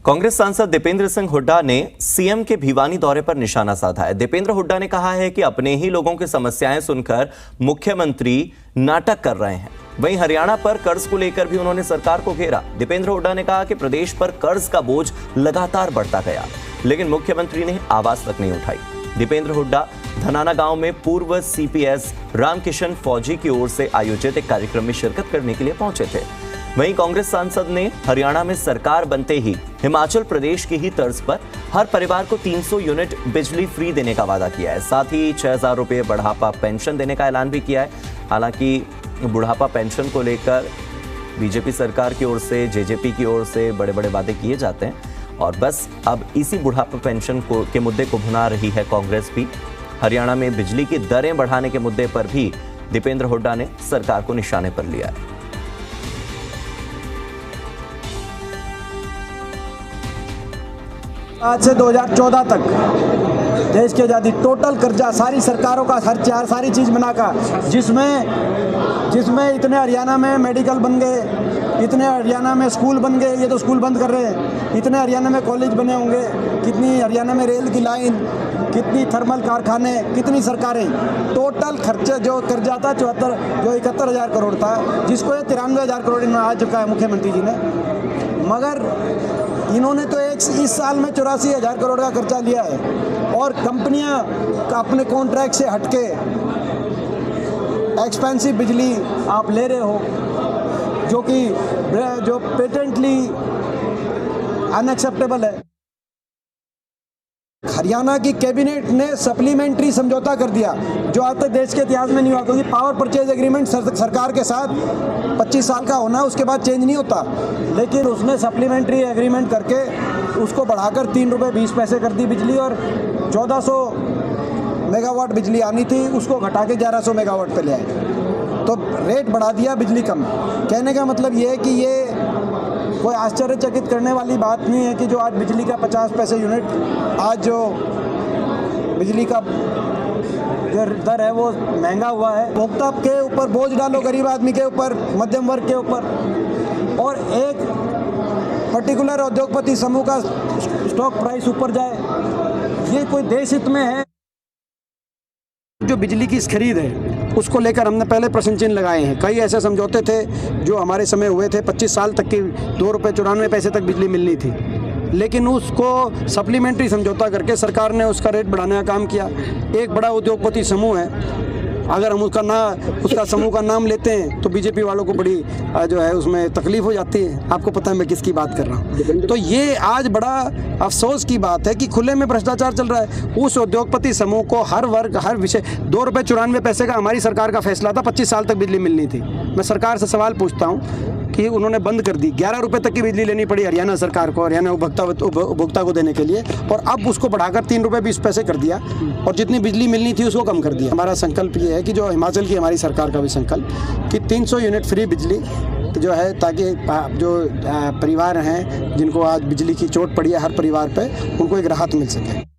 कांग्रेस सांसद दीपेंद्र सिंह हुड्डा ने सीएम के भिवानी दौरे पर निशाना साधा है। दीपेंद्र हुड्डा ने कहा है कि अपने ही लोगों की समस्याएं सुनकर मुख्यमंत्री नाटक कर रहे हैं। वहीं हरियाणा पर कर्ज को लेकर भी उन्होंने सरकार को घेरा। दीपेंद्र हुड्डा ने कहा कि प्रदेश पर कर्ज का बोझ लगातार बढ़ता गया, लेकिन मुख्यमंत्री ने आवाज तक नहीं उठाई। दीपेंद्र हुड्डा धनाना गांव में पूर्व सीपीएस रामकिशन फौजी की ओर से आयोजित एक कार्यक्रम में शिरकत करने के लिए पहुंचे थे। वहीं कांग्रेस सांसद ने हरियाणा में सरकार बनते ही हिमाचल प्रदेश की ही तर्ज पर हर परिवार को 300 यूनिट बिजली फ्री देने का वादा किया है। साथ ही 6,000 रुपये बुढ़ापा पेंशन देने का ऐलान भी किया है। हालांकि बुढ़ापा पेंशन को लेकर बीजेपी सरकार की ओर से, जेजेपी की ओर से बड़े बड़े वादे किए जाते हैं और बस अब इसी बुढ़ापा पेंशन के मुद्दे को भुना रही है कांग्रेस भी। हरियाणा में बिजली की दरें बढ़ाने के मुद्दे पर भी दीपेंद्र हुड्डा ने सरकार को निशाने पर लिया है। आज से 2014 तक देश की आज़ादी टोटल कर्जा सारी सरकारों का सारी चीज़ बनाकर जिसमें इतने हरियाणा में मेडिकल बन गए, इतने हरियाणा में स्कूल बन गए, ये तो स्कूल बंद कर रहे हैं, इतने हरियाणा में कॉलेज बने होंगे, कितनी हरियाणा में रेल की लाइन, कितनी थर्मल कारखाने, कितनी सरकारें, टोटल खर्चा जो कर्जा था 71,000 करोड़ था, जिसको ये 93,000 करोड़ में आ चुका है मुख्यमंत्री जी ने। मगर इन्होंने तो इस साल में 84,000 करोड़ का खर्चा लिया है और कंपनियां अपने कॉन्ट्रैक्ट से हटके एक्सपेंसिव बिजली आप ले रहे हो, जो पेटेंटली अनएक्सेप्टेबल है। हरियाणा की कैबिनेट ने सप्लीमेंट्री समझौता कर दिया, जो आज तक देश के इतिहास में नहीं हुआ, क्योंकि पावर परचेज एग्रीमेंट सरकार के साथ 25 साल का होना, उसके बाद चेंज नहीं होता। लेकिन उसने सप्लीमेंट्री एग्रीमेंट करके उसको बढ़ाकर 3 रुपये 20 पैसे कर दी बिजली, और 1400 मेगावाट बिजली आनी थी उसको घटा के 1100 मेगावाट पे ले आए, तो रेट बढ़ा दिया, बिजली कम। कहने का मतलब ये है कि ये कोई आश्चर्यचकित करने वाली बात नहीं है कि जो आज बिजली का 50 पैसे यूनिट, आज जो बिजली का दर है वो महंगा हुआ है। उपभोक्ता के ऊपर बोझ डालो, गरीब आदमी के ऊपर, मध्यम वर्ग के ऊपर, और एक पर्टिकुलर उद्योगपति समूह का स्टॉक प्राइस ऊपर जाए, ये कोई देश हित में है? जो बिजली की खरीद है उसको लेकर हमने पहले प्रश्न चिन्ह लगाए हैं। कई ऐसे समझौते थे जो हमारे समय हुए थे, 25 साल तक की 2 रुपये 94 पैसे तक बिजली मिलनी थी, लेकिन उसको सप्लीमेंट्री समझौता करके सरकार ने उसका रेट बढ़ाने का काम किया। एक बड़ा उद्योगपति समूह है, अगर हम उसका समूह का नाम लेते हैं तो बीजेपी वालों को बड़ी जो है उसमें तकलीफ हो जाती है। आपको पता है मैं किसकी बात कर रहा हूँ। तो ये आज बड़ा अफसोस की बात है कि खुले में भ्रष्टाचार चल रहा है। उस उद्योगपति समूह को हर वर्ग, हर विषय 2 रुपये 94 पैसे का हमारी सरकार का फैसला था, 25 साल तक बिजली मिलनी थी। मैं सरकार से सवाल पूछता हूँ कि उन्होंने बंद कर दी, 11 रुपये तक की बिजली लेनी पड़ी हरियाणा सरकार को, हरियाणा उपभोक्ता को देने के लिए, और अब उसको बढ़ाकर 3 रुपये 20 पैसे कर दिया, और जितनी बिजली मिलनी थी उसको कम कर दिया। हमारा संकल्प ये है कि जो हिमाचल की हमारी सरकार का भी संकल्प कि 300 यूनिट फ्री बिजली जो है, ताकि जो परिवार हैं जिनको आज बिजली की चोट पड़ी है हर परिवार पे, उनको एक राहत मिल सके।